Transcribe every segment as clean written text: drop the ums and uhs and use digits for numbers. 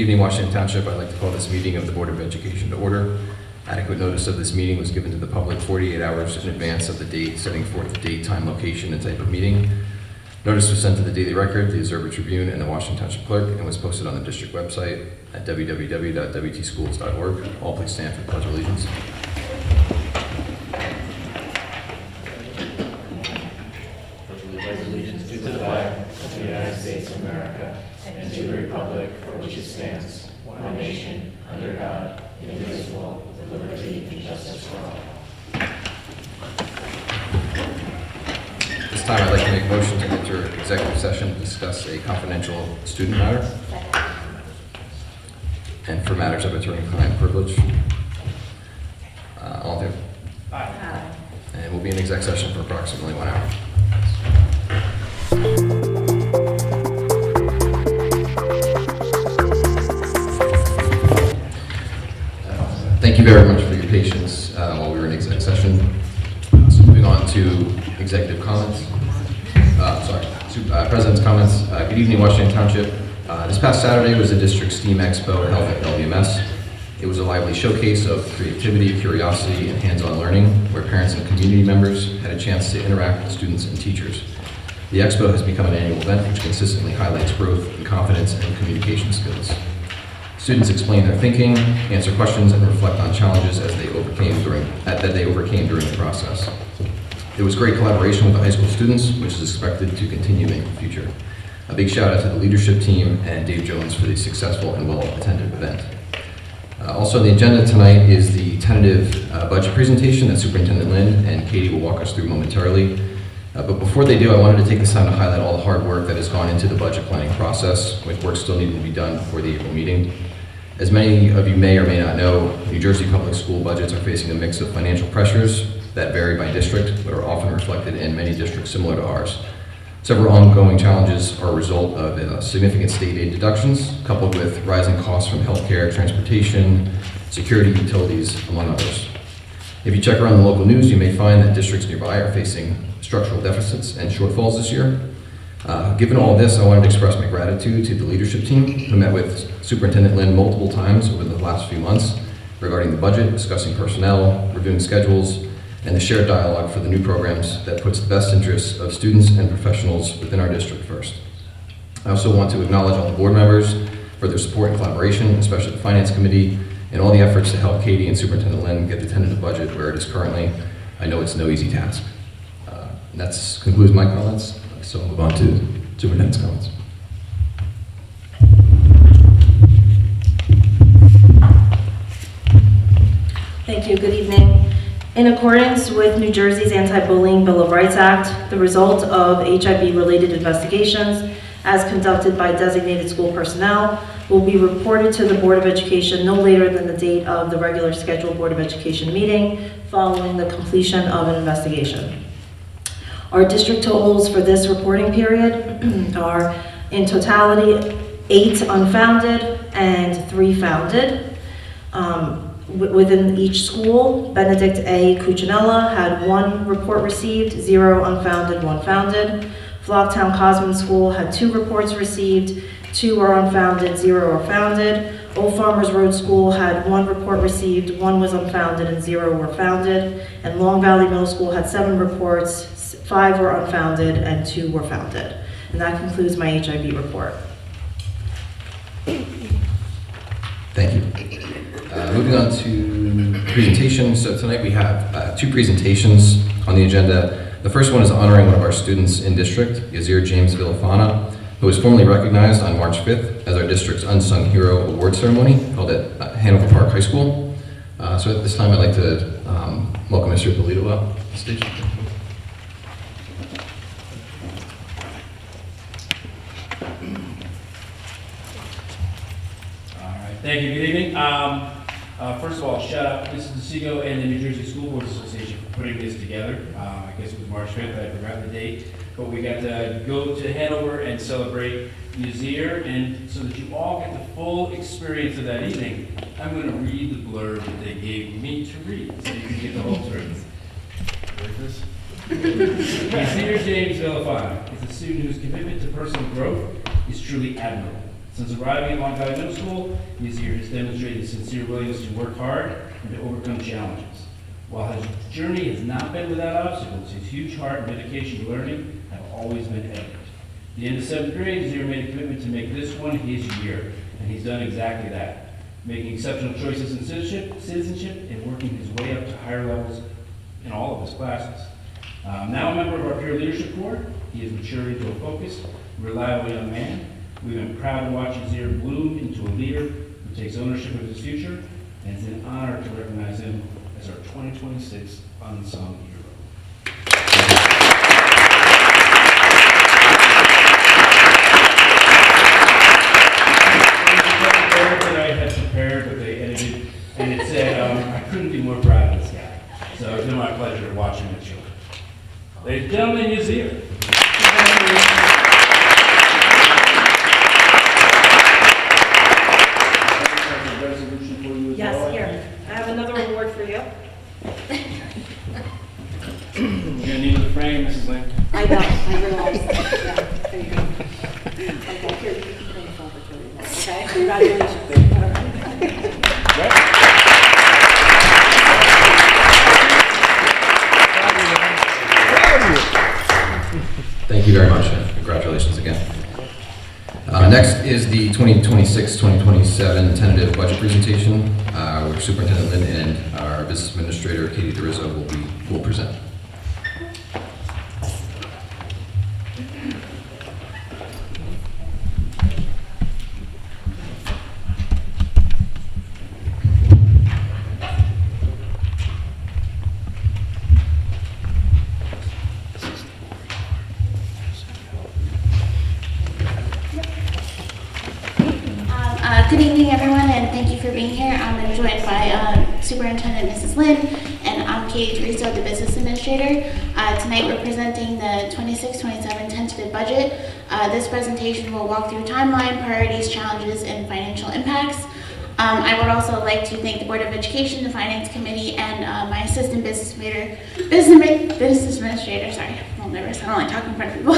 evening, Washington Township. I'd like to call this meeting of the Board of Education to order. Adequate notice of this meeting was given to the public 48 hours in advance of the date, setting forth the date, time, location, and type of meeting. Notice was sent to the Daily Record, the Observer Tribune, and the Washington Township Clerk, and was posted on the district website at www.wtschools.org. All please stand for the Pledge of Allegiance. Allegiance to the flag of the United States of America and to the republic for which it stands, one nation, under God, indivisible, with liberty and justice for all. This time I'd like to make a motion to enter executive session to discuss a confidential student matter and for matters of attorney-client privilege. All in favor? Aye. And we'll be in exec session for approximately 1 hour. Thank you very much for your patience while we were in exec session. So moving on to executive comments. President's comments. Good evening, Washington Township. This past Saturday was the district STEAM Expo held at LVMS. It was a lively showcase of creativity, curiosity, and hands-on learning, where parents and community members had a chance to interact with students and teachers. The Expo has become an annual event which consistently highlights growth in confidence and communication skills. Students explain their thinking, answer questions, and reflect on challenges that they overcame during the process. There was great collaboration with the high school students, which is expected to continue in the future. A big shout out to the leadership team and Dave Jones for the successful and well-attended event. Also on the agenda tonight is the tentative budget presentation that Superintendent Lynn and Katie will walk us through momentarily. But before they do, I wanted to take this time to highlight all the hard work that has gone into the budget planning process, with work still needing to be done before the April meeting. As many of you may or may not know, New Jersey public school budgets are facing a mix of financial pressures that vary by district, but are often reflected in many districts similar to ours. Several ongoing challenges are a result of significant state aid deductions, coupled with rising costs from healthcare, transportation, security, utilities, among others. If you check around the local news, you may find that districts nearby are facing structural deficits and shortfalls this year. Given all this, I wanted to express my gratitude to the leadership team who met with Superintendent Lynn multiple times over the last few months regarding the budget, discussing personnel, reviewing schedules, and the shared dialogue for the new programs that puts the best interests of students and professionals within our district first. I also want to acknowledge all the board members for their support and collaboration, especially the Finance Committee, and all the efforts to help Katie and Superintendent Lynn get the tentative budget where it is currently. I know it's no easy task. And that concludes my comments, so I'll move on to Superintendent's comments. Thank you. Good evening. In accordance with New Jersey's Anti-Bullying Bill of Rights Act, the result of HIV-related investigations as conducted by designated school personnel will be reported to the Board of Education no later than the date of the regular scheduled Board of Education meeting following the completion of an investigation. Our district totals for this reporting period are in totality 8 unfounded and 3 founded. Within each school, Benedict A. Cuccinella had 1 report received, 0 unfounded, 1 founded. Flocktown Cosman School had 2 reports received, 2 are unfounded, 0 are founded. Old Farmers Road School had 1 report received, 1 was unfounded, and 0 were founded. And Long Valley Middle School had 7 reports, 5 were unfounded, and 2 were founded. And that concludes my HIV report. Thank you. Moving on to presentations. So tonight we have 2 presentations on the agenda. The first one is honoring one of our students in district, Yazir James Villafana, who was formally recognized on March 5th as our district's Unsung Hero Award Ceremony held at Hanover Park High School. So at this time I'd like to welcome Mr. Polito up to the stage. Thank you. Good evening. First of all, shout out to Mrs. DeSigo and the New Jersey School Board Association for putting this together. I guess it was March 5th. I forgot the date. But we got to go to Hanover and celebrate Yazir, and so that you all get the full experience of that evening, I'm going to read the blurb that they gave me to read, so you can get the whole truth. Where's this? Yazir James Villafana is a student whose commitment to personal growth is truly admirable. Since arriving at Long Valley Middle School, this year has demonstrated sincere willingness to work hard and to overcome challenges. While his journey has not been without obstacles, his huge heart and dedication to learning have always been evident. At the end of 7th grade, Zero made a commitment to make this one his year, and he's done exactly that, making exceptional choices in citizenship and working his way up to higher levels in all of his classes. Now a member of our peer leadership board, he has matured into a focused, reliable young man. We've been proud to watch Zero bloom into a leader who takes ownership of his future, and it's an honor to recognize him as our 2026 Unsung Hero. But they edited, and it said, I couldn't be more proud of this guy. So it's been my pleasure to watch him mature. Ladies and gentlemen, he's here. Yes, here. I have another award for you. You're gonna need the frame, Mrs. Lane. I know, I realized. Yeah, there you go. Okay, here, you can bring it forward to me. Okay, congratulations. Thank you very much, and congratulations again. Next is the 2026-2027 tentative budget presentation, where Superintendent Lynn and our Business Administrator Katie DeRizzo will present. Good evening, everyone, and thank you for being here. I'm joined by Superintendent Mrs. Lynn, and I'm Katie DeRizzo, the Business Administrator. Tonight we're presenting the 26-27 tentative budget. This presentation will walk through timeline, priorities, challenges, and financial impacts. I would also like to thank the Board of Education, the Finance Committee, and my Assistant Business Administrator, sorry, I'm a little nervous, I don't like talking in front of people,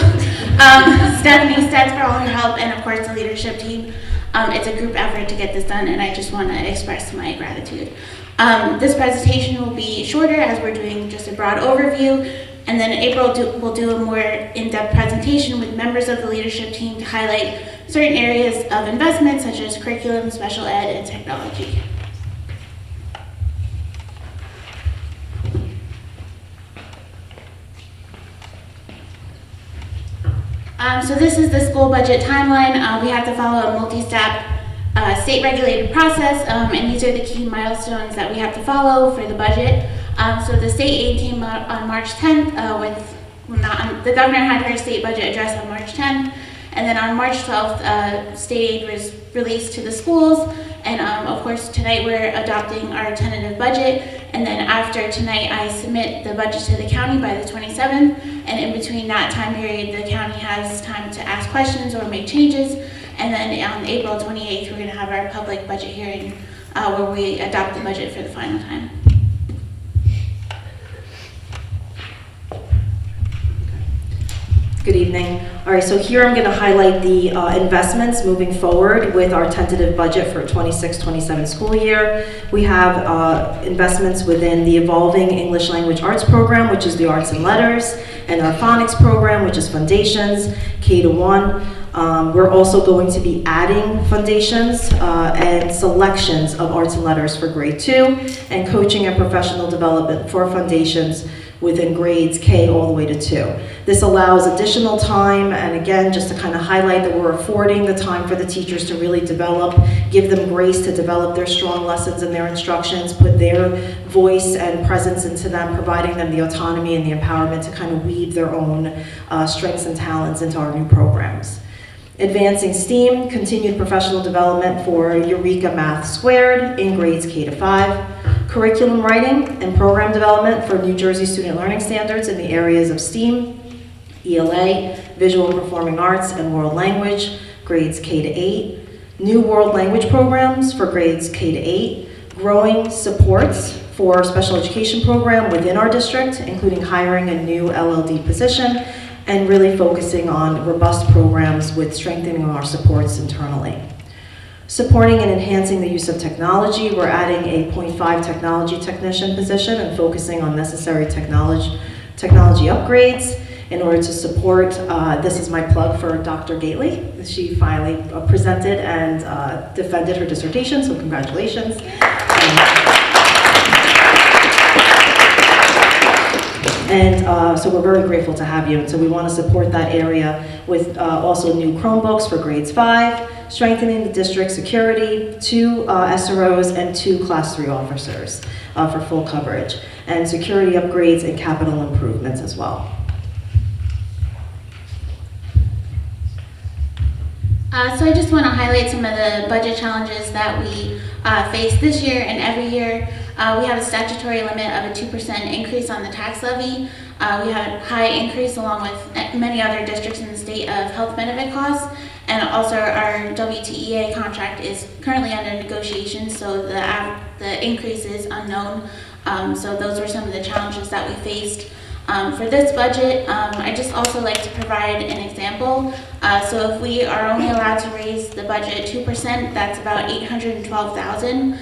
Stephanie Stets for all her help, and of course the leadership team. It's a group effort to get this done, and I just want to express my gratitude. This presentation will be shorter as we're doing just a broad overview, and then in April we'll do a more in-depth presentation with members of the leadership team to highlight certain areas of investment such as curriculum, special ed, and technology. So this is the school budget timeline. We have to follow a multi-step state-regulated process, and these are the key milestones that we have to follow for the budget. So the state aid came out on March 10th the governor had her state budget address on March 10th, and then on March 12th, state aid was released to the schools, and of course tonight we're adopting our tentative budget, and then after tonight I submit the budget to the county by the 27th, and in between that time period the county has time to ask questions or make changes, and then on April 28th we're going to have our public budget hearing where we adopt the budget for the final time. Good evening. All right, so here I'm going to highlight the investments moving forward with our tentative budget for 26-27 school year. We have investments within the evolving English Language Arts program, which is the Arts and Letters, and our Phonics program, which is Foundations, K-1. We're also going to be adding Foundations and selections of Arts and Letters for grade 2, and coaching and professional development for Foundations within grades K all the way to 2. This allows additional time, and again, just to kind of highlight that we're affording the time for the teachers to really develop, give them grace to develop their strong lessons and their instructions, put their voice and presence into them, providing them the autonomy and the empowerment to kind of weave their own strengths and talents into our new programs. Advancing STEAM, continued professional development for Eureka Math Squared in grades K to 5. Curriculum writing and program development for New Jersey Student Learning Standards in the areas of STEAM, ELA, Visual and Performing Arts, and World Language, grades K to 8. New World Language programs for grades K to 8. Growing supports for our special education program within our district, including hiring a new LLD position, and really focusing on robust programs with strengthening our supports internally. Supporting and enhancing the use of technology, we're adding a .5 technology technician position and focusing on necessary technology upgrades in order to support, this is my plug for Dr. Gately. She finally presented and defended her dissertation, so congratulations. So we're very grateful to have you. And so we want to support that area with also new Chromebooks for grades 5, strengthening the district security, 2 SROs and 2 Class 3 officers for full coverage, and security upgrades and capital improvements as well. So I just want to highlight some of the budget challenges that we face this year and every year. We have a statutory limit of a 2% increase on the tax levy. We have a high increase along with many other districts in the state of health benefit costs. And also our WTEA contract is currently under negotiation, so the increase is unknown. So those were some of the challenges that we faced. For this budget, I just also like to provide an example. So if we are only allowed to raise the budget 2%, that's about $812,000,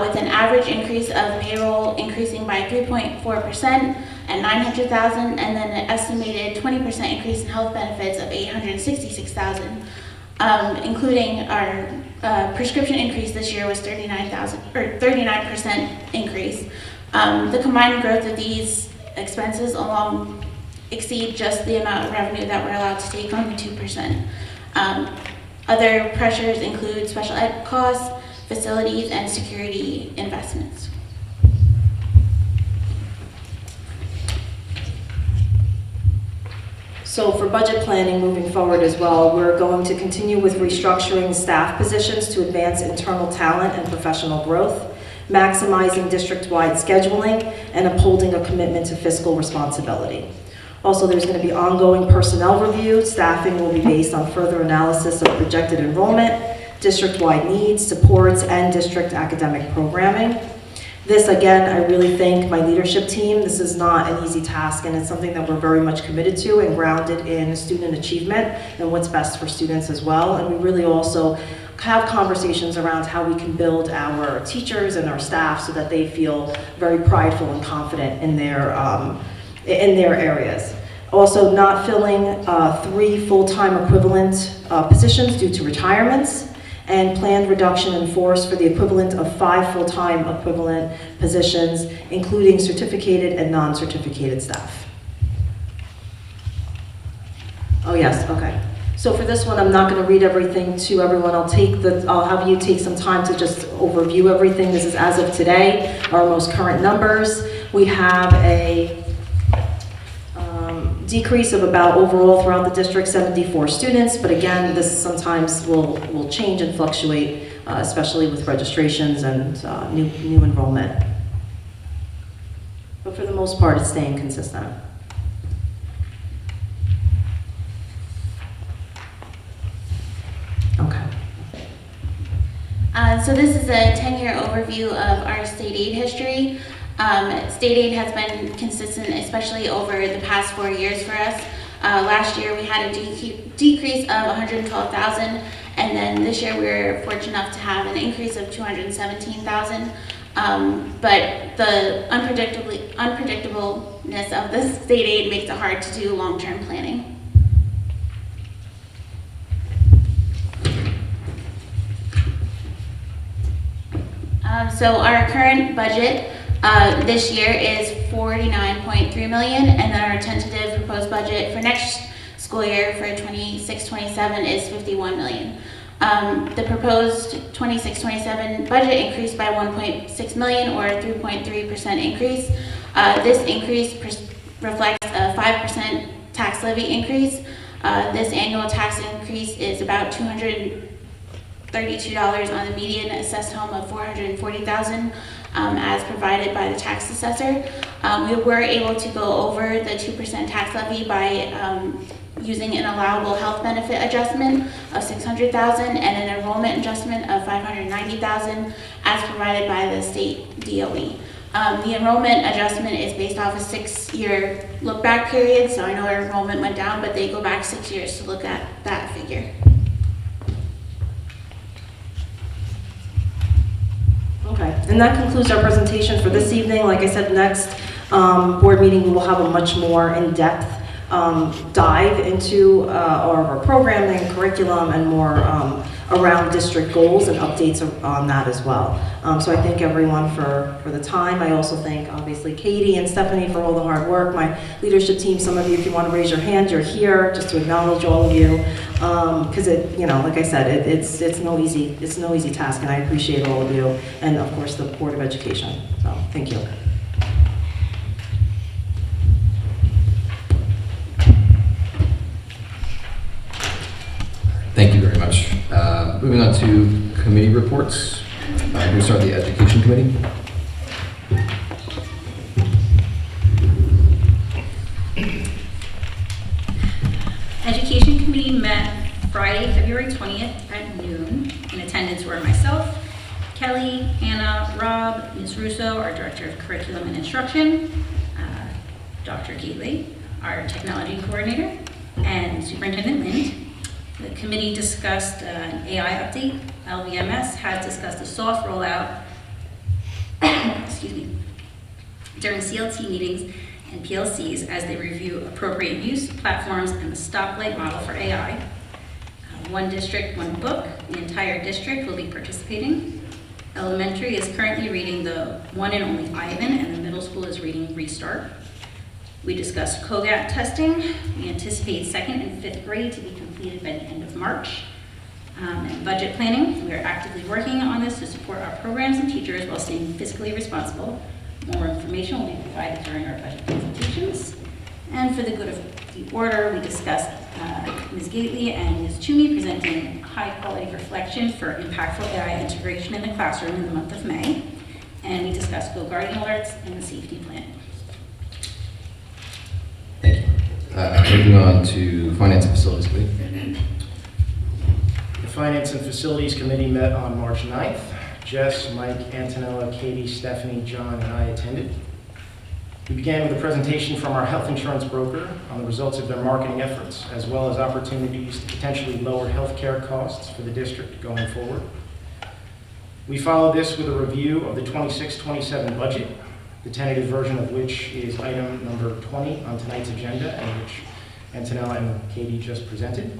with an average increase of payroll increasing by 3.4% at $900,000, and then an estimated 20% increase in health benefits of $866,000, including our prescription increase this year was $39% increase. The combined growth of these expenses alone exceed just the amount of revenue that we're allowed to take on the 2%. Other pressures include special ed costs, facilities, and security investments. So for budget planning moving forward as well, we're going to continue with restructuring staff positions to advance internal talent and professional growth, maximizing district-wide scheduling, and upholding a commitment to fiscal responsibility. Also, there's going to be ongoing personnel review. Staffing will be based on further analysis of projected enrollment, district-wide needs, supports, and district academic programming. This, again, I really thank my leadership team. This is not an easy task, and it's something that we're very much committed to and grounded in student achievement and what's best for students as well. And we really also have conversations around how we can build our teachers and our staff so that they feel very prideful and confident in their areas. Also, not filling 3 full-time equivalent positions due to retirements, and planned reduction in force for the equivalent of 5 full-time equivalent positions, including certificated and non-certificated staff. Oh yes, okay. So for this one, I'm not going to read everything to everyone. I'll have you take some time to just overview everything. This is as of today, our most current numbers. We have a decrease of about overall throughout the district 74 students, but again, this sometimes will change and fluctuate, especially with registrations and new enrollment. But for the most part, it's staying consistent. Okay. So this is a 10-year overview of our state aid history. State aid has been consistent, especially over the past 4 years for us. Last year we had a decrease of $112,000, and then this year we were fortunate enough to have an increase of $217,000. But the unpredictableness of the state aid makes it hard to do long-term planning. So our current budget this year is $49.3 million, and then our tentative proposed budget for next school year for 26-27 is $51 million. The proposed 26-27 budget increased by $1.6 million, or 3.3% increase. This increase reflects a 5% tax levy increase. This annual tax increase is about $232 on the median assessed home of $440,000, as provided by the tax assessor. We were able to go over the 2% tax levy by using an allowable health benefit adjustment of $600,000 and an enrollment adjustment of $590,000, as provided by the state DOE. The enrollment adjustment is based off a 6-year look-back period, so I know our enrollment went down, but they go back 6 years to look at that figure. And that concludes our presentation for this evening. Like I said, next board meeting, we will have a much more in-depth dive into our programming, curriculum, and more around district goals and updates on that as well. So I thank everyone for the time. I also thank, obviously, Katie and Stephanie for all the hard work. My leadership team, some of you, if you want to raise your hand, you're here, just to acknowledge all of you. Because it, you know, like I said, it's no easy task, and I appreciate all of you, and of course the Board of Education. So thank you. Thank you very much. Moving on to committee reports. We'll start the Education Committee. Education Committee met Friday, February 20th at noon. In attendance were myself, Kelly, Hannah, Rob, Ms. Russo, our Director of Curriculum and Instruction, Dr. Gately, our Technology Coordinator, and Superintendent Lind. The committee discussed an AI update. LVMS has discussed a soft rollout excuse me, during CLT meetings and PLCs as they review appropriate use, platforms, and the stoplight model for AI. One district, one book. The entire district will be participating. Elementary is currently reading the one and only Ivan, and the middle school is reading Restart. We discussed COGAT testing. We anticipate 2nd and 5th grade to be completed by the end of March. And budget planning. We are actively working on this to support our programs and teachers while staying fiscally responsible. More information will be provided during our budget presentations. And for the good of the order, we discussed Ms. Gately and Ms. Toomey presenting high-quality reflection for impactful AI integration in the classroom in the month of May. And we discussed Go Guardian alerts and the safety plan. Thank you. Moving on to Finance and Facilities Committee. The Finance and Facilities Committee met on March 9th. Jess, Mike, Antonella, Katie, Stephanie, John, and I attended. We began with a presentation from our health insurance broker on the results of their marketing efforts, as well as opportunities to potentially lower healthcare costs for the district going forward. We followed this with a review of the 26-27 budget, the tentative version of which is item number 20 on tonight's agenda, and which Antonella and Katie just presented.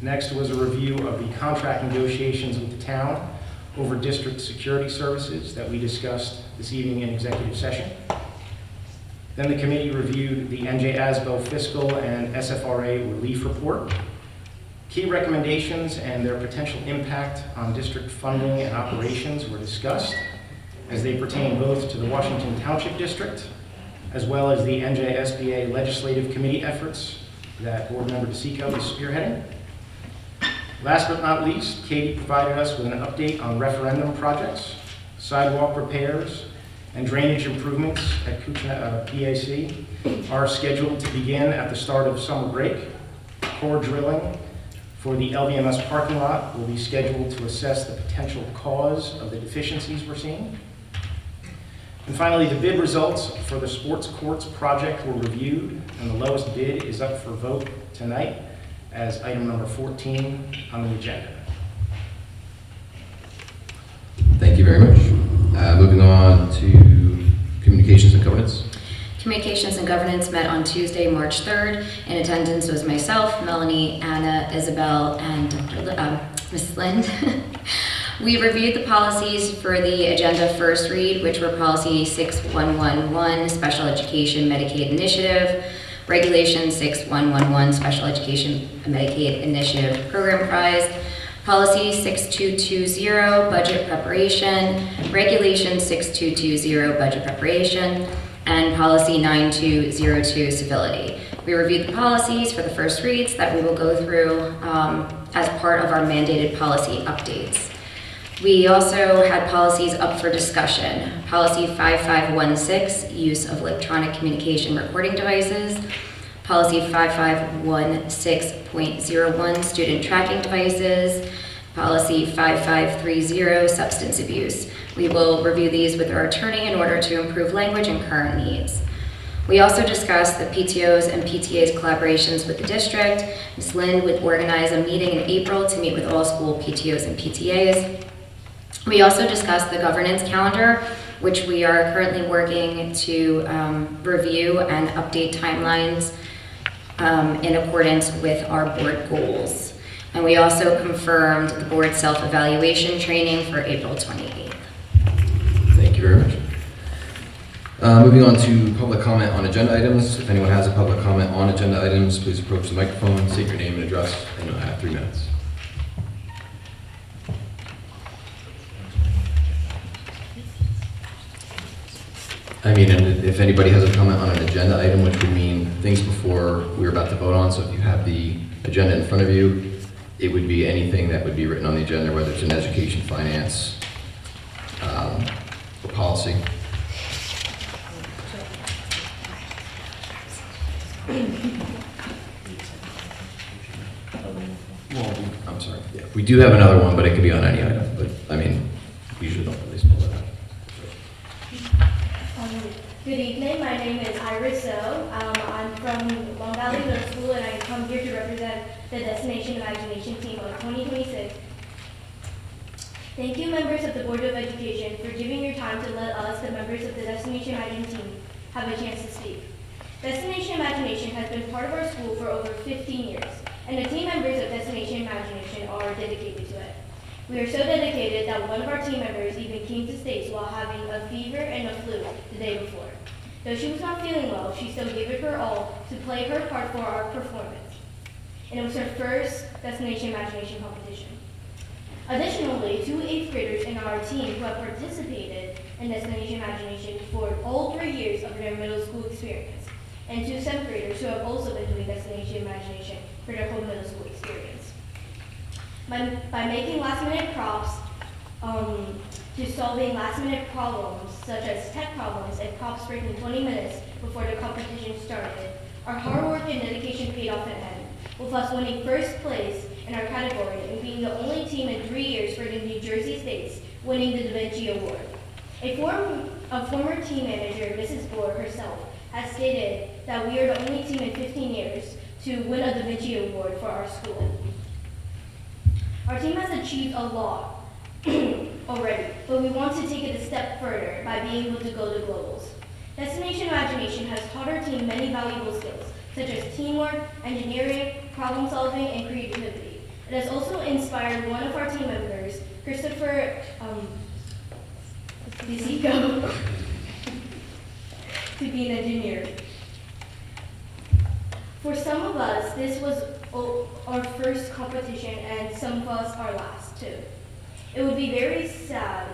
Next was a review of the contract negotiations with the town over district security services that we discussed this evening in executive session. Then the committee reviewed the NJ ASBO fiscal and SFRA relief report. Key recommendations and their potential impact on district funding and operations were discussed as they pertain both to the Washington Township District as well as the NJSBA legislative committee efforts that Board Member DeSico is spearheading. Last but not least, Katie provided us with an update on referendum projects, sidewalk repairs, and drainage improvements at BAC are scheduled to begin at the start of summer break. Core drilling for the LVMS parking lot will be scheduled to assess the potential cause of the deficiencies we're seeing. And finally, the bid results for the sports courts project were reviewed, and the lowest bid is up for vote tonight as item number 14 on the agenda. Thank you very much. Moving on to Communications and Governance. Communications and Governance met on Tuesday, March 3rd. In attendance was myself, Melanie, Anna, Isabel, and Ms. Lind. We reviewed the policies for the agenda first read, which were policy 6111, Special Education Medicaid Initiative, Regulation 6111, Special Education Medicaid Initiative Program Prize, Policy 6220, Budget Preparation, Regulation 6220, Budget Preparation, and Policy 9202, Civility. We reviewed the policies for the first reads that we will go through as part of our mandated policy updates. We also had policies up for discussion. Policy 5516, use of electronic communication recording devices. Policy 5516.01, student tracking devices. Policy 5530, substance abuse. We will review these with our attorney in order to improve language and current needs. We also discussed the PTOs and PTAs collaborations with the district. Ms. Lind would organize a meeting in April to meet with all school PTOs and PTAs. We also discussed the governance calendar, which we are currently working to review and update timelines in accordance with our board goals. And we also confirmed the board self-evaluation training for April 28th. Thank you very much. Moving on to public comment on agenda items. If anyone has a public comment on agenda items, please approach the microphone, state your name and address, and you'll have 3 minutes. I mean, and if anybody has a comment on an agenda item, which would mean things before we're about to vote on, so if you have the agenda in front of you, it would be anything that would be written on the agenda, whether it's in education, finance, or policy. Well, I'm sorry. Yeah, we do have another one, but it could be on any item. But I mean, we usually don't really pull that out. Good evening. My name is Iris So. I'm from Long Valley Middle School, and I come here to represent the Destination Imagination team of 2026. Thank you, members of the Board of Education, for giving your time to let us, the members of the Destination Imagination team, have a chance to speak. Destination Imagination has been part of our school for over 15 years, and the team members of Destination Imagination are dedicated to it. We are so dedicated that one of our team members even came to States while having a fever and a flu the day before. Though she was not feeling well, she still gave it her all to play her part for our performance. And it was her first Destination Imagination competition. Additionally, 2 8th graders in our team who have participated in Destination Imagination for all 3 years of their middle school experience, and 2 7th graders who have also been doing Destination Imagination for their whole middle school experience. By making last-minute props to solving last-minute problems, such as tech problems and props breaking 20 minutes before the competition started, our hard work and dedication paid off in the end, with us winning first place in our category and being the only team in 3 years for the New Jersey States winning the Da Vinci Award. A former team manager, Mrs. Gore herself, has stated that we are the only team in 15 years to win a Da Vinci Award for our school. Our team has achieved a lot already, but we want to take it a step further by being able to go to globals. Destination Imagination has taught our team many valuable skills, such as teamwork, engineering, problem solving, and creativity. It has also inspired one of our team members, Christopher Lisico, to be an engineer. For some of us, this was our first competition, and some of us our last too. It would be very sad.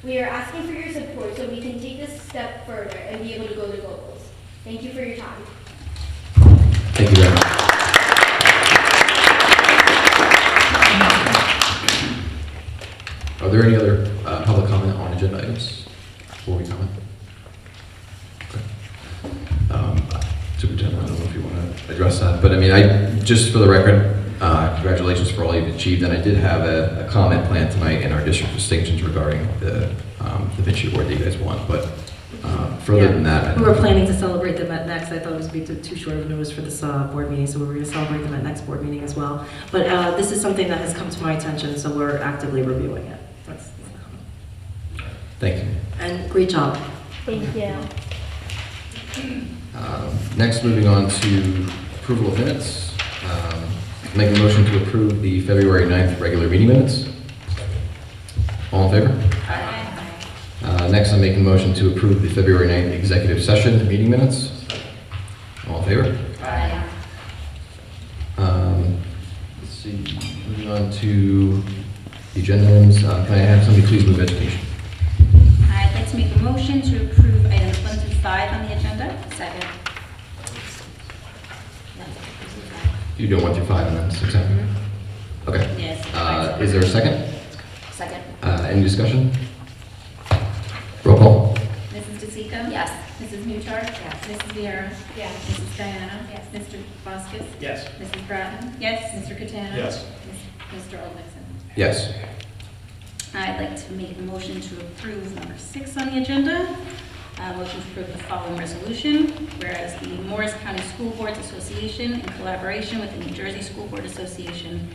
We are asking for your support so we can take this step further and be able to go to globals. Thank you for your time. Thank you very much. Are there any other public comment on agenda items before we comment? Okay. Superintendent, I don't know if you want to address that, but I mean, just for the record, congratulations for all you've achieved, and I did have a comment planned tonight in our district distinctions regarding the Da Vinci Award that you guys won, but further than that, We were planning to celebrate them at next. I thought it was be too short of notice for this board meeting, so we were going to celebrate them at next board meeting as well. But this is something that has come to my attention, so we're actively reviewing it. That's thank you. and great job. Thank you. Next, moving on to approval of minutes. Make a motion to approve the February 9th regular meeting minutes. All in favor? Aye. Next, I'm making a motion to approve the February 9th executive session meeting minutes. All in favor? Aye. Let's see, moving on to the agenda items. Can I have somebody please move education? I'd like to make a motion to approve items 1 through 5 on the agenda. Second. You do 1 through 5 and then 6, 7? Okay. Yes. Is there a second? Second. Any discussion? Roll call. Mrs. DeSico? Yes. Mrs. Newchart? Yes. Mrs. Vieira? Yes. Mrs. Diana? Yes. Mr. Vasquez? Yes. Mrs. Bratton? Yes. Mr. Catano? Yes. Mr. Olmstead? Yes. I'd like to make a motion to approve number 6 on the agenda. Motion to approve the following resolution, whereas the Morris County School Boards Association, in collaboration with the New Jersey School Board Association,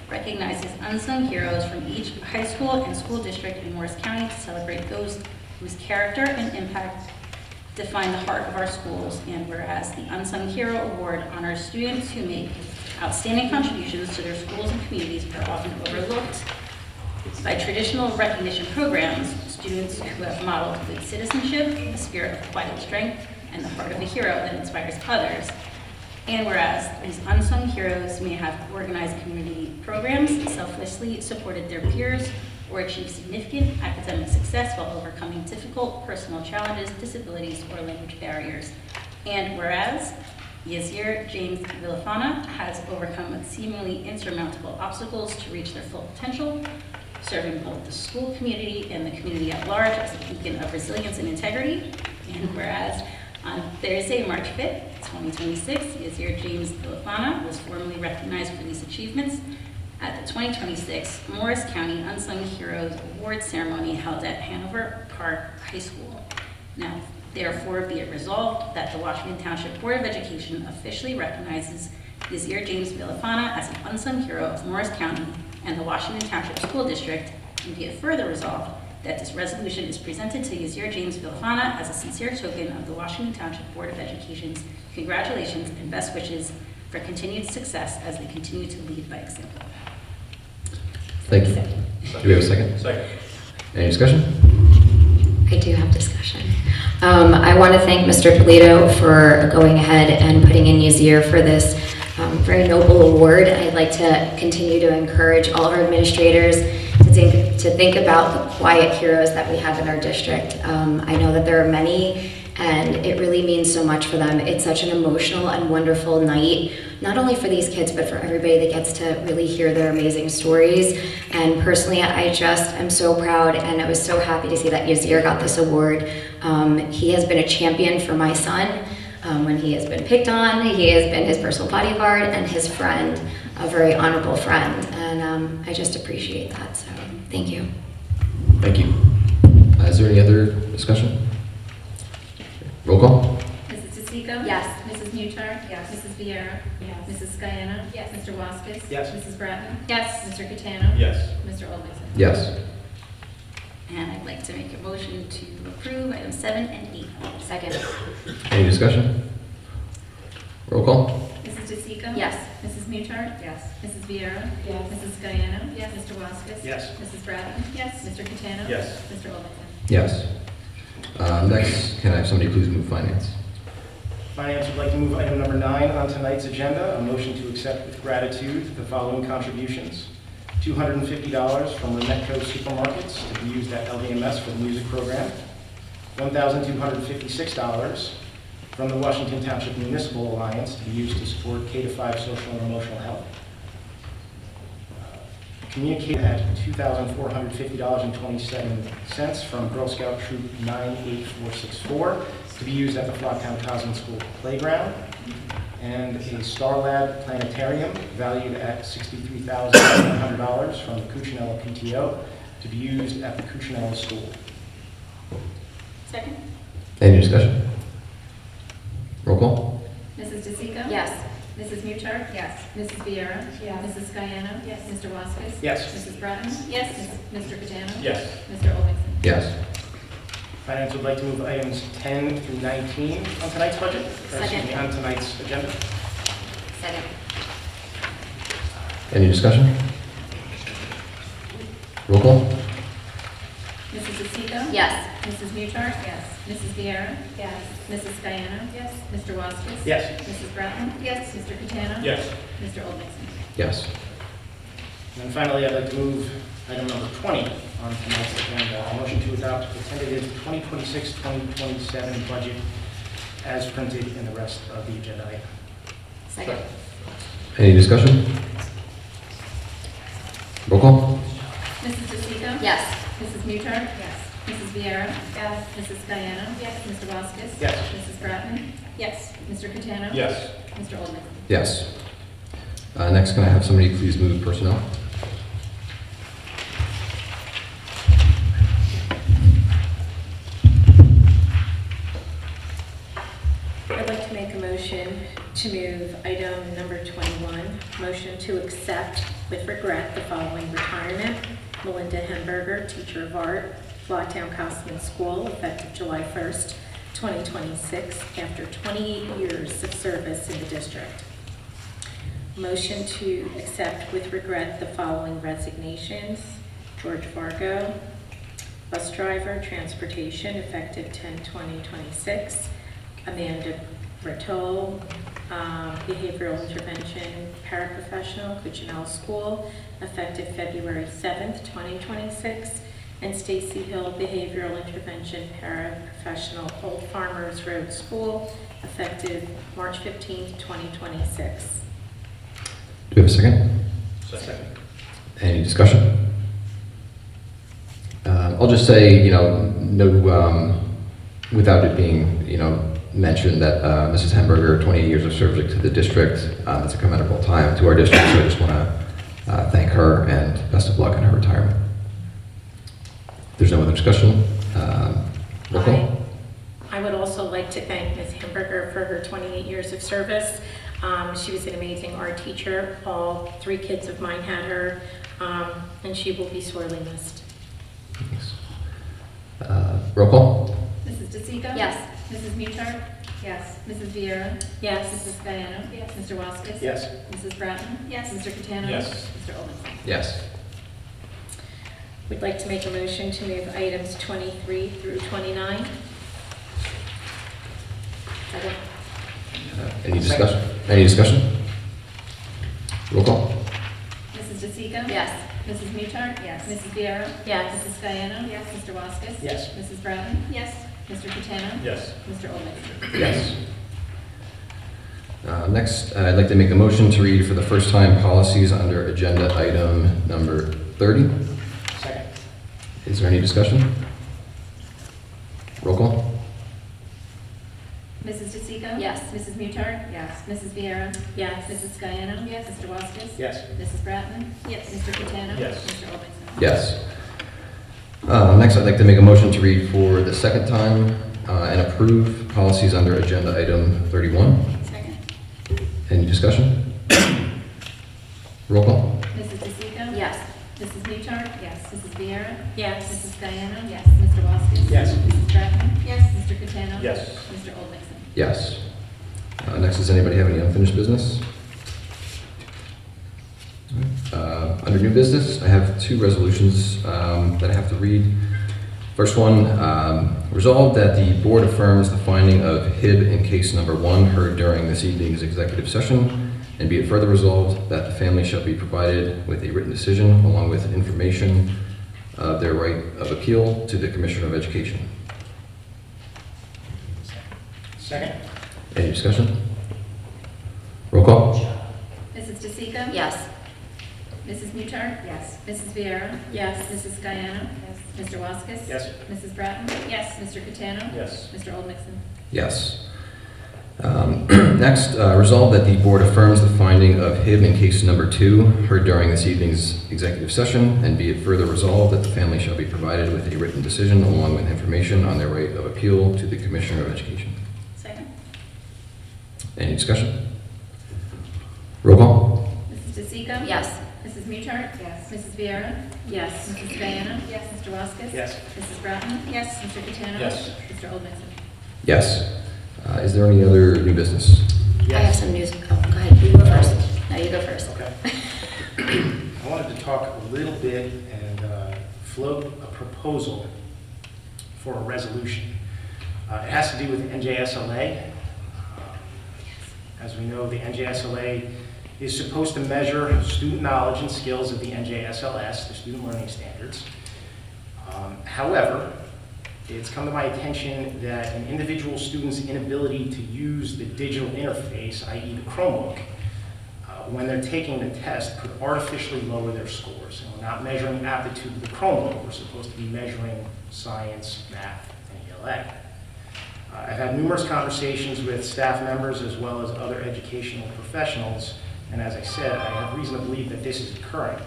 recognizes unsung heroes from each high school and school district in Morris County to celebrate those whose character and impact define the heart of our schools. And whereas the Unsung Hero Award honors students who make outstanding contributions to their schools and communities but are often overlooked by traditional recognition programs, students who have modeled good citizenship, a spirit of quiet strength, and the heart of a hero that inspires others. And whereas these unsung heroes may have organized community programs, selflessly supported their peers, or achieved significant academic success while overcoming difficult personal challenges, disabilities, or language barriers. And whereas Yazir James Villafana has overcome seemingly insurmountable obstacles to reach their full potential, serving both the school community and the community at large as a beacon of resilience and integrity. And whereas on Thursday, March 5th, 2026, Yazir James Villafana was formally recognized for these achievements at the 2026 Morris County Unsung Heroes Award Ceremony held at Hanover Park High School. Now, therefore, be it resolved that the Washington Township Board of Education officially recognizes Yazir James Villafana as an unsung hero of Morris County and the Washington Township School District, and be it further resolved that this resolution is presented to Yazir James Villafana as a sincere token of the Washington Township Board of Education's congratulations and best wishes for continued success as they continue to lead by example. Thank you. Do we have a second? Second. Any discussion? I do have discussion. I want to thank Mr. Polito for going ahead and putting in Yazir for this very noble award. I'd like to continue to encourage all of our administrators to think about the quiet heroes that we have in our district. I know that there are many, and it really means so much for them. It's such an emotional and wonderful night, not only for these kids, but for everybody that gets to really hear their amazing stories. And personally, I just am so proud, and I was so happy to see that Yazir got this award. He has been a champion for my son. When he has been picked on, he has been his personal bodyguard and his friend, a very honorable friend. And I just appreciate that, so thank you. Thank you. Is there any other discussion? Roll call. Mrs. DeSico? Yes. Mrs. Mutar? Yes. Mrs. Vieira? Yes. Mrs. Sciana? Yes. Mr. Waskis? Yes. Mrs. Bratton? Yes. Mr. Catano? Yes. Mr. Olmstead? Yes. And I'd like to make a motion to approve items 7 and 8. Second. Any discussion? Roll call. Mrs. DeSico? Yes. Mrs. Mutar? Yes. Mrs. Vieira? Yes. Mrs. Sciana? Yes. Mr. Waskis? Yes. Mrs. Bratton? Yes. Mr. Catano? Yes. Mr. Olmstead? Yes. Next, can I have somebody please move finance? Finance would like to move item number 9 on tonight's agenda, a motion to accept with gratitude the following contributions. $250 from Renetco Supermarkets to be used at LVMS for the music program. $1,256 from the Washington Township Municipal Alliance to be used to support K-5 social and emotional health. Communicate at $2,450.27 from Girl Scout Troop 98464 to be used at the Flocktown Cosmic School playground. And a Star Lab Planetarium valued at $63,100 from the Cuccinella PTO to be used at the Cuccinella School. Second? Any discussion? Roll call. Mrs. DeSico? Yes. Mrs. Mutar? Yes. Mrs. Vieira? Yes. Mrs. Sciana? Yes. Mr. Waskis? Yes. Mrs. Bratton? Yes. Mr. Catano? Yes. Mr. Olmstead? Yes. Finance would like to move items 10 through 19 on tonight's budget, or excuse Second. me, on tonight's agenda. Second. Any discussion? Roll call. Mrs. DeSico? Yes. Mrs. Mutar? Yes. Mrs. Vieira? Yes. Mrs. Sciana? Yes. Mr. Waskis? Yes. Mrs. Bratton? Yes. Mr. Catano? Yes. Mr. Olmstead? Yes. And then finally, I'd like to move item number 20 on tonight's agenda, a motion to adopt the tentative 2026-2027 budget as printed in the rest of the agenda item. Second. Any discussion? Roll call. Mrs. DeSico? Yes. Mrs. Mutar? Yes. Mrs. Vieira? Yes. Mrs. Sciana? Yes. Mr. Waskis? Yes. Mrs. Bratton? Yes. Mr. Catano? Yes. Mr. Olmstead? Yes. Next, can I have somebody please move personnel? I'd like to make a motion to to move item number 21, motion to accept with regret the following retirement. Melinda Hemberger, teacher of art, Blocktown Cosman School, effective July 1st, 2026, after 28 years of service in the district. Motion to accept with regret the following resignations. George Vargo, bus driver, transportation, effective 10/20/26. Amanda Bertol, behavioral intervention paraprofessional, Cuccinell School, effective February 7th, 2026. And Stacy Hill, behavioral intervention paraprofessional, Old Farmers Road School, effective March 15th, 2026. Do we have a second? Second. Any discussion? I'll just say, without it being, mentioned that Mrs. Hemberger, 28 years of service to the district, that's a commendable time to our district, so I just want to thank her and best of luck in her retirement. If there's no other discussion, roll call. I would also like to thank Ms. Hemberger for her 28 years of service. She was an amazing art teacher. All 3 kids of mine had her, and she will be sorely missed. Thanks. Roll call. Mrs. DeSico? Yes. Mrs. Mutar? Yes. Mrs. Viera? Yes. Mrs. Guyano? Yes. Mr. Waskis? Yes. Mrs. Bratton? Yes. Mr. Catano? Yes. Mr. Olmstead? Yes. We'd like to make a motion to move items 23 through 29. Second. Any discussion? Any discussion? Roll call. Mrs. DeSico? Yes. Mrs. Mutar? Yes. Mrs. Viera? Yes. Mrs. Guyano? Yes. Mr. Waskis? Yes. Mrs. Bratton? Yes. Mr. Catano? Yes. Mr. Olmstead? Yes. Next, I'd like to make a motion to read for the first time policies under agenda item number 30. Second. Is there any discussion? Roll call. Mrs. DeSico? Yes. Mrs. Mutar? Yes. Mrs. Viera? Yes. Mrs. Guyano? Yes. Mr. Waskis? Yes. Mrs. Bratton? Yes. Mr. Catano? Yes. Mr. Olmstead? Yes. Next, I'd like to make a motion to read for the second time and approve policies under agenda item 31. Second. Any discussion? Roll call. Mrs. DeSico? Yes. Mrs. Mutar? Yes. Mrs. Viera? Yes. Mrs. Guyano? Yes. Mr. Waskis? Yes. Mrs. Bratton? Yes. Mr. Catano? Yes. Mr. Olmstead? Yes. Next, does anybody have any unfinished business? Under new business, I have 2 resolutions that I have to read. First one, resolved that the board affirms the finding of HIB in case number 1 heard during this evening's executive session, and be it further resolved that the family shall be provided with a written decision along with information of their right of appeal to the Commissioner of Education. Second. Any discussion? Roll call. Mrs. DeSico? Yes. Mrs. Mutar? Yes. Mrs. Viera? Yes. Mrs. Guyano? Yes. Mr. Waskis? Yes. Mrs. Bratton? Yes. Mr. Catano? Yes. Mr. Olmstead? Yes. Next, resolve that the board affirms the finding of HIB in case number 2 heard during this evening's executive session, and be it further resolved that the family shall be provided with a written decision along with information on their right of appeal to the Commissioner of Education. Second. Any discussion? Roll call. Mrs. DeSico? Yes. Mrs. Mutar? Yes. Mrs. Viera? Yes. Mrs. Guyano? Yes. Mr. Waskis? Yes. Mrs. Bratton? Yes. Mr. Catano? Yes. Mr. Olmstead? Yes. Is there any other new business? I have some news. Oh, go ahead. You go first. No, you go first. Okay. I wanted to talk a little bit and float a proposal for a resolution. It has to do with NJSLA. As we know, the NJSLA is supposed to measure student knowledge and skills of the NJSLS, the Student Learning Standards. However, it's come to my attention that an individual student's inability to use the digital interface, i.e. the Chromebook, when they're taking the test could artificially lower their scores. And we're not measuring aptitude with the Chromebook, we're supposed to be measuring science, math, and ELA. I've had numerous conversations with staff members as well as other educational professionals, and as I said, I have reason to believe that this is occurring.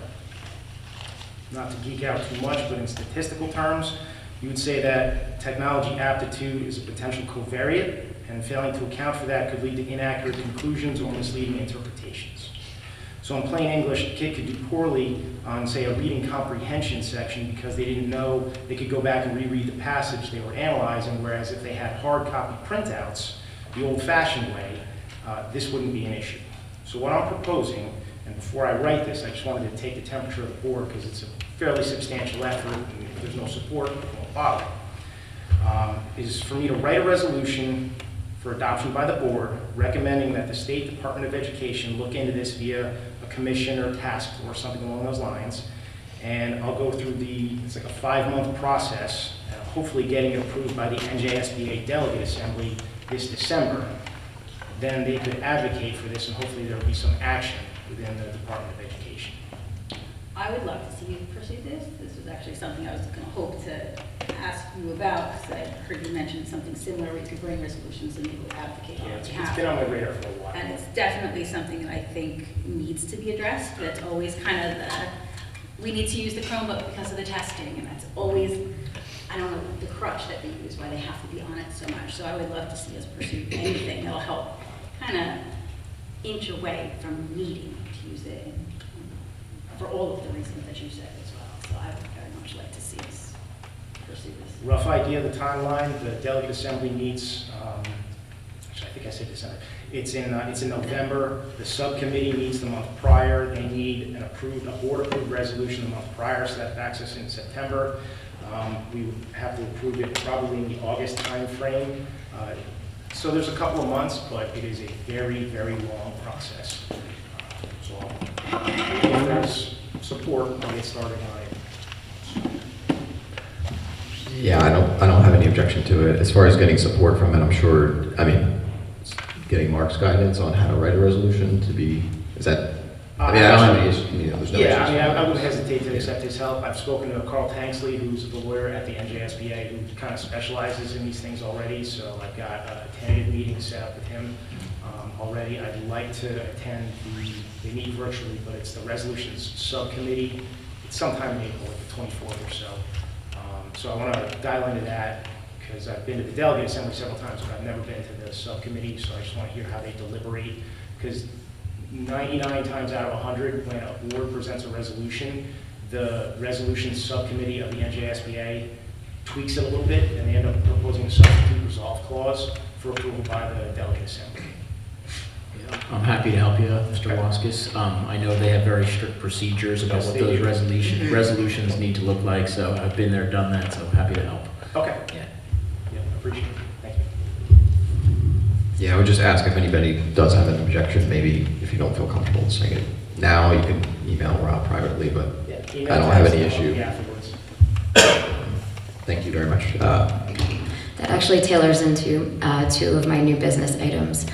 Not to geek out too much, but in statistical terms, you would say that technology aptitude is a potential covariate, and failing to account for that could lead to inaccurate conclusions or misleading interpretations. So in plain English, a kid could do poorly on, say, a reading comprehension section because they didn't know they could go back and reread the passage they were analyzing, whereas if they had hard copy printouts, the old-fashioned way, this wouldn't be an issue. So what I'm proposing, and before I write this, I just wanted to take the temperature of the board because it's a fairly substantial effort, and if there's no support, it won't bother, is for me to write a resolution for adoption by the board recommending that the State Department of Education look into this via a commission or task force, something along those lines. And I'll go through it's like a 5-month process, hopefully getting it approved by the NJSBA Delegate Assembly this December. Then they could advocate for this, and hopefully there will be some action within the Department of Education. I would love to see you pursue this. This was actually something I was going to hope to ask you about, because I heard you mention something similar. We could bring resolutions and you would advocate on It's behalf. been on my radar for a while. And it's definitely something that I think needs to be addressed. That's always kind of we need to use the Chromebook because of the testing, and that's always, I don't know, the crutch that they use, why they have to be on it so much. So I would love to see us pursue anything that'll help kind of inch away from needing to use it for all of the reasons that you said as well. So I would very much like to see us pursue this. Rough idea of the timeline. The Delegate Assembly meets, actually I think I said December. It's in November. The subcommittee meets the month prior. They need a board-approved resolution the month prior, so that backs us in September. We would have to approve it probably in the August time frame. So there's a couple of months, but it is a very, very long process. So if there's support, I'll get started on it. Yeah, I don't have any objection to it. As far as getting support from it, I'm sure, getting Mark's guidance on how to write a resolution to be, I don't have any issue, there's no Yeah, issues. I wouldn't hesitate to accept his help. I've spoken to Carl Tanksley, who's the lawyer at the NJSBA, who kind of specializes in these things already, so I've got a tentative meeting set up with him already. I'd like to attend they meet virtually, but it's the resolutions subcommittee. It's sometime in April, like the 24th or so. So I want to dial into that, because I've been to the Delegate Assembly several times, but I've never been to the subcommittee, so I just want to hear how they deliberate, because 99 times out of 100, when a board presents a resolution, the resolution subcommittee of the NJSBA tweaks it a little bit, and they end up proposing a substitute resolve clause for approval by the Delegate Assembly. I'm happy to help you, Mr. Waskis. I know they have very strict procedures about what those resolutions need to look like, so I've been there, done that, so I'm happy to help. Okay. Yeah. Yeah, appreciate it. Thank you. Yeah, I would just ask if anybody does have an objection, maybe if you don't feel comfortable saying it now, you can email Rob privately, but Yeah, I don't have any issue. Afterwards. Thank you very much. That actually tailors into 2 of my new business items.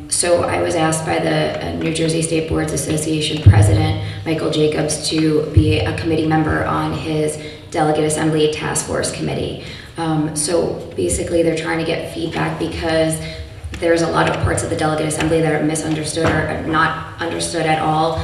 So I was asked by the New Jersey State Boards Association President, Michael Jacobs, to be a committee member on his Delegate Assembly Task Force Committee. So basically they're trying to get feedback because there's a lot of parts of the Delegate Assembly that are misunderstood or are not understood at all.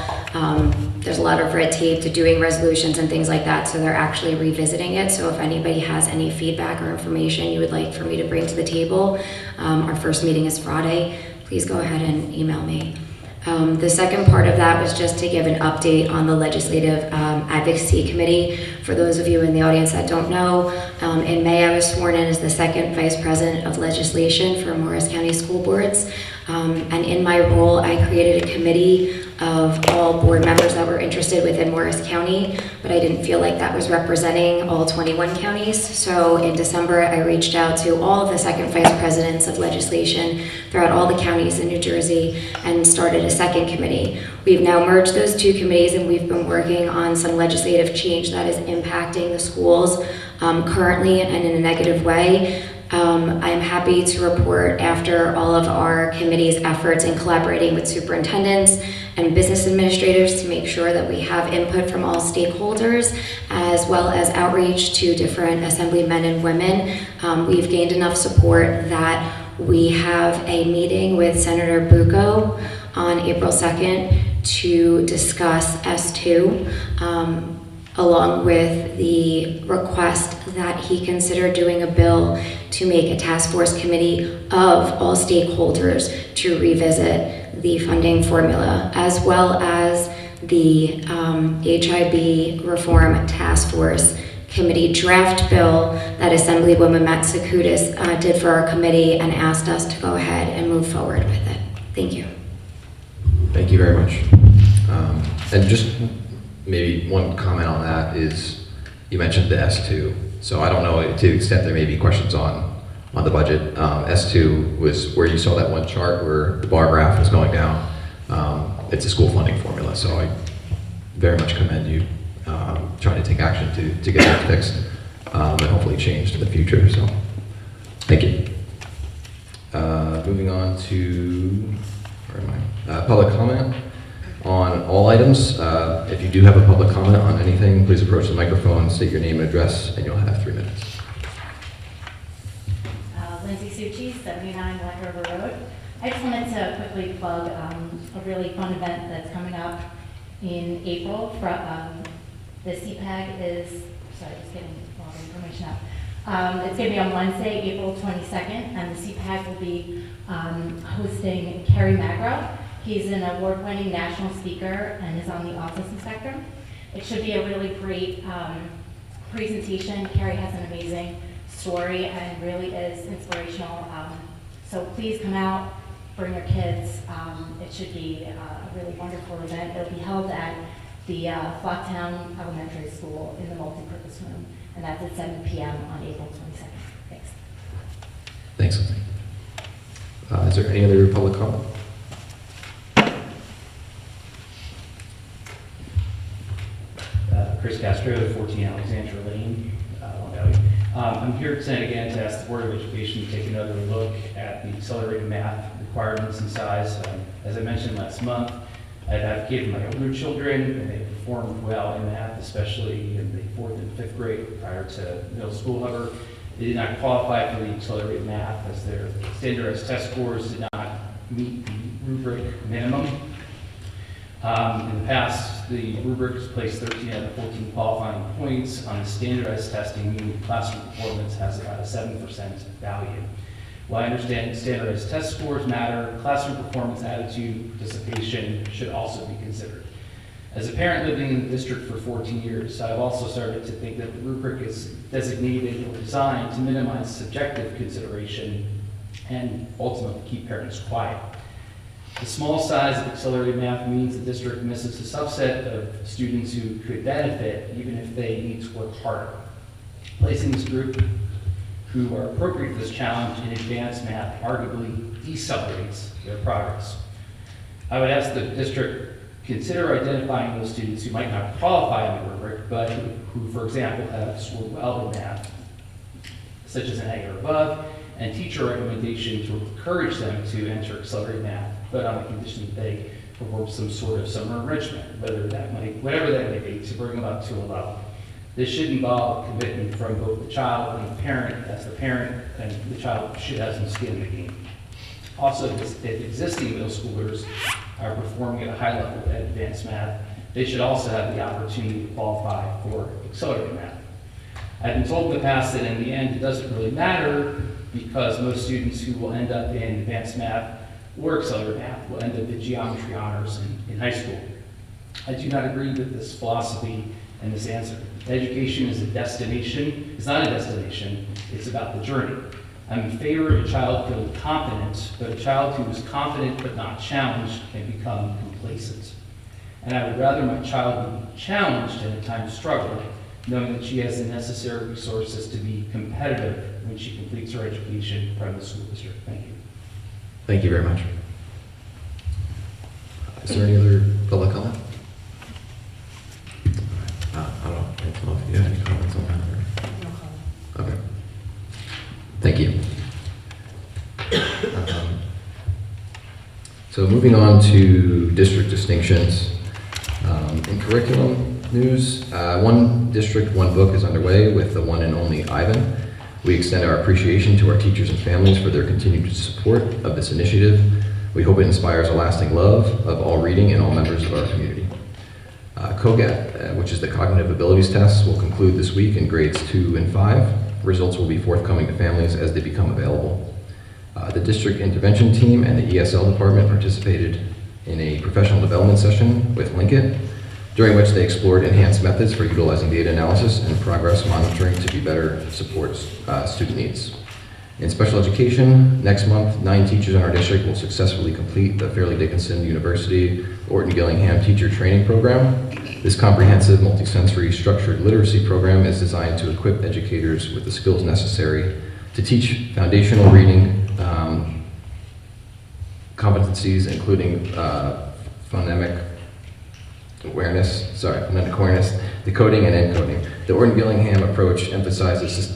There's a lot of red tape to doing resolutions and things like that, so they're actually revisiting it. So if anybody has any feedback or information you would like for me to bring to the table, our first meeting is Friday, please go ahead and email me. The second part of that was just to give an update on the Legislative Advocacy Committee. For those of you in the audience that don't know, in May I was sworn in as the second Vice President of Legislation for Morris County School Boards. And in my role, I created a committee of all board members that were interested within Morris County, but I didn't feel like that was representing all 21 counties. So in December, I reached out to all of the second vice presidents of legislation throughout all the counties in New Jersey and started a second committee. We've now merged those 2 committees, and we've been working on some legislative change that is impacting the schools currently and in a negative way. I'm happy to report, after all of our committee's efforts in collaborating with superintendents and business administrators to make sure that we have input from all stakeholders, as well as outreach to different assemblymen and women, we've gained enough support that we have a meeting with Senator Bucco on April 2nd to discuss S2. along with the request that he consider doing a bill to make a task force committee of all stakeholders to revisit the funding formula, as well as the HIB Reform Task Force Committee draft bill that Assemblywoman Matsakudis did for our committee and asked us to go ahead and move forward with it. Thank you. Thank you very much. And just maybe one comment on that is, you mentioned the S2. So I don't know to the extent there may be questions on the budget. S2 was where you saw that one chart where the bar graph was going down. It's a school funding formula, so I very much commend you trying to take action to get that fixed and hopefully changed in the future. So thank you. Moving on to public comment on all items. If you do have a public comment on anything, please approach the microphone, state your name and address, and you'll have 3 minutes. Lindsay Succi, 79 Black River Road. I just wanted to quickly plug a really fun event that's coming up in April. The CPAG is, sorry, just getting all the information out. It's going to be on Wednesday, April 22nd, and the CPAG will be hosting Kerry Magro. He's an award-winning national speaker and is on the autism spectrum. It should be a really great presentation. Kerry has an amazing story and really is inspirational. So please come out, bring your kids. It should be a really wonderful event. It'll be held at the Flocktown Elementary School in the multipurpose room, and that's at 7 p.m. on April 22nd. Thanks. Thanks. Is there any other public comment? Chris Castro, 14 Alexandra Lane, Long Valley. I'm here tonight again to ask the Board of Education to take another look at the accelerated math requirements and size. As I mentioned last month, I've advocated for my older children, and they performed well in math, especially in the 4th and 5th grade prior to middle school. However, they did not qualify for the accelerated math as their standardized test scores did not meet the rubric minimum. In the past, the rubric has placed 13 out of 14 qualifying points on the standardized testing, meaning classroom performance has about a 7% value. While I understand standardized test scores matter, classroom performance, attitude, participation should also be considered. As a parent living in the district for 14 years, I've also started to think that the rubric is designated or designed to minimize subjective consideration and ultimately keep parents quiet. The small size of accelerated math means the district misses a subset of students who could benefit even if they need to work harder. Placing this group who are appropriate for this challenge in advanced math arguably decelerates their progress. I would ask the district consider identifying those students who might not qualify in the rubric, but who, for example, have scored well in math, such as an A or above, and teacher recommendation to encourage them to enter accelerated math, but on the condition that they perform some sort of summer enrichment, whatever that may be, to bring them up to a level. This should involve a commitment from both the child and the parent, as the parent and the child should have some skin in the game. Also, if existing middle schoolers are performing at a high level at advanced math, they should also have the opportunity to qualify for accelerated math. I've been told in the past that in the end it doesn't really matter because most students who will end up in advanced math or accelerated math will end up in geometry honors in high school. I do not agree with this philosophy and this answer. Education is a destination. It's not a destination. It's about the journey. I'm in favor of a child feeling confident, but a child who is confident but not challenged can become complacent. And I would rather my child be challenged and at times struggle, knowing that she has the necessary resources to be competitive when she completes her education from the school district. Thank you. Thank you very much. Is there any other public comment? I don't know if you have any comments on that. No comment. Okay. Thank you. So moving on to district distinctions. In curriculum news, One District, One Book is underway with the one and only Ivan. We extend our appreciation to our teachers and families for their continued support of this initiative. We hope it inspires a lasting love of all reading in all members of our community. COGAT, which is the Cognitive Abilities Test, will conclude this week in grades 2 and 5. Results will be forthcoming to families as they become available. The district intervention team and the ESL department participated in a professional development session with Linkit, during which they explored enhanced methods for utilizing data analysis and progress monitoring to be better support student needs. In special education, next month, 9 teachers in our district will successfully complete the Fairleigh Dickinson University Orton Gillingham Teacher Training Program. This comprehensive multisensory structured literacy program is designed to equip educators with the skills necessary to teach foundational reading competencies, including phonemic awareness, decoding and encoding. The Orton Gillingham approach emphasizes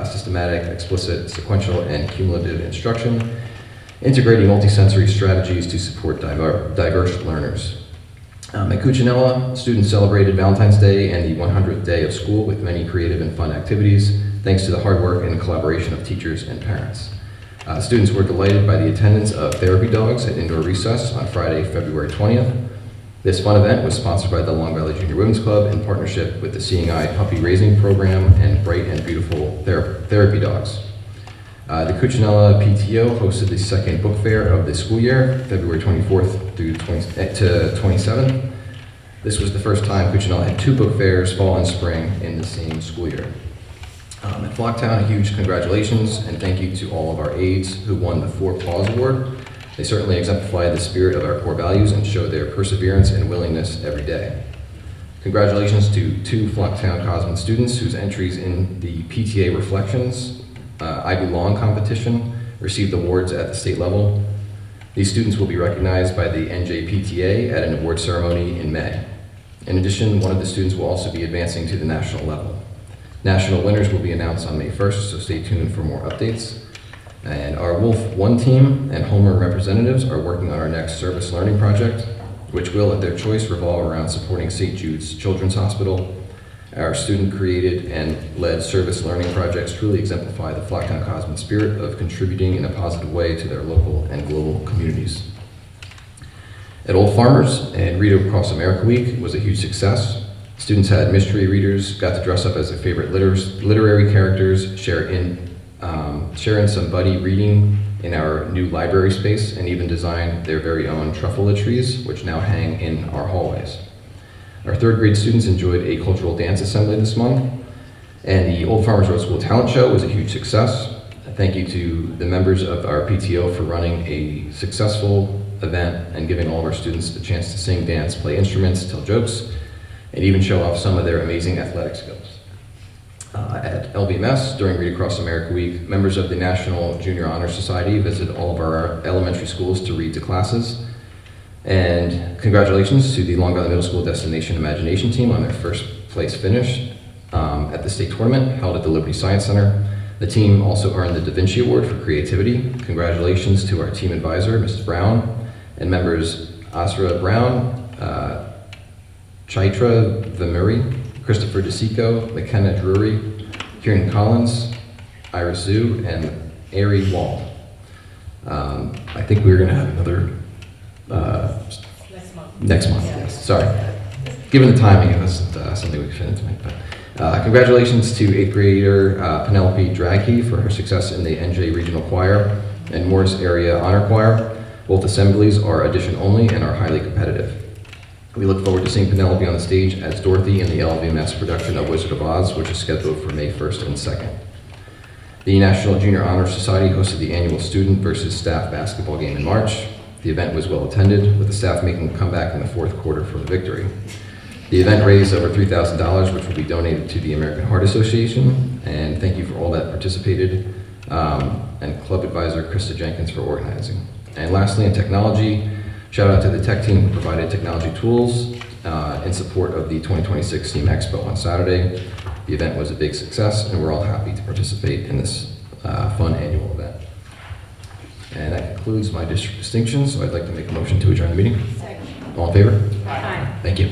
systematic, explicit, sequential, and cumulative instruction, integrating multisensory strategies to support diverse learners. At Cuccinella, students celebrated Valentine's Day and the 100th day of school with many creative and fun activities, thanks to the hard work and collaboration of teachers and parents. Students were delighted by the attendance of therapy dogs at indoor recess on Friday, February 20th. This fun event was sponsored by the Long Valley Junior Women's Club in partnership with the Seeing Eye Puppy Raising Program and Bright and Beautiful Therapy Dogs. The Cuccinella PTO hosted the second book fair of the school year, February 24th through to 27th. This was the first time Cuccinella had 2 book fairs, fall and spring, in the same school year. At Flocktown, a huge congratulations and thank you to all of our aides who won the 4 Paws Award. They certainly exemplify the spirit of our core values and show their perseverance and willingness every day. Congratulations to 2 Flocktown Cosman students whose entries in the PTA Reflections I Belong competition received awards at the state level. These students will be recognized by the NJPTA at an award ceremony in May. In addition, one of the students will also be advancing to the national level. National winners will be announced on May 1st, so stay tuned for more updates. And our Wolf 1 team and homeroom representatives are working on our next service learning project, which will, at their choice, revolve around supporting St. Jude's Children's Hospital. Our student-created and led service learning projects truly exemplify the Flocktown Cosman spirit of contributing in a positive way to their local and global communities. At Old Farmers and Read Across America Week was a huge success. Students had mystery readers, got to dress up as their favorite literary characters, share in some buddy reading in our new library space, and even designed their very own truffle trees, which now hang in our hallways. Our 3rd grade students enjoyed a cultural dance assembly this month, and the Old Farmers Road School Talent Show was a huge success. Thank you to the members of our PTO for running a successful event and giving all of our students the chance to sing, dance, play instruments, tell jokes, and even show off some of their amazing athletic skills. At LVMS, during Read Across America Week, members of the National Junior Honor Society visited all of our elementary schools to read to classes. And congratulations to the Long Valley Middle School Destination Imagination team on their 1st place finish at the state tournament held at the Liberty Science Center. The team also earned the Da Vinci Award for Creativity. Congratulations to our team advisor, Mrs. Brown, and members Asra Brown, Chaitra Vimuri, Christopher DeSico, McKenna Drury, Kieran Collins, Iris Zhu, and Ari Wall. I think we're going to have another next month. Yes. Sorry. Given the timing, it wasn't something we fit into it. But congratulations to 8th grader Penelope Draghi for her success in the NJ Regional Choir and Morris Area Honor Choir. Both assemblies are audition only and are highly competitive. We look forward to seeing Penelope on the stage as Dorothy in the LVMS production of Wizard of Oz, which is scheduled for May 1st and 2nd. The National Junior Honor Society hosted the annual student versus staff basketball game in March. The event was well attended, with the staff making a comeback in the 4th quarter for the victory. The event raised over $3,000, which will be donated to the American Heart Association, and thank you for all that participated, and club advisor Krista Jenkins for organizing. And lastly, in technology, shout out to the tech team who provided technology tools in support of the 2026 STEAM Expo on Saturday. The event was a big success, and we're all happy to participate in this fun annual event. And that concludes my district distinctions, so I'd like to make a motion to adjourn the meeting. Second. All in favor? Aye. Thank you.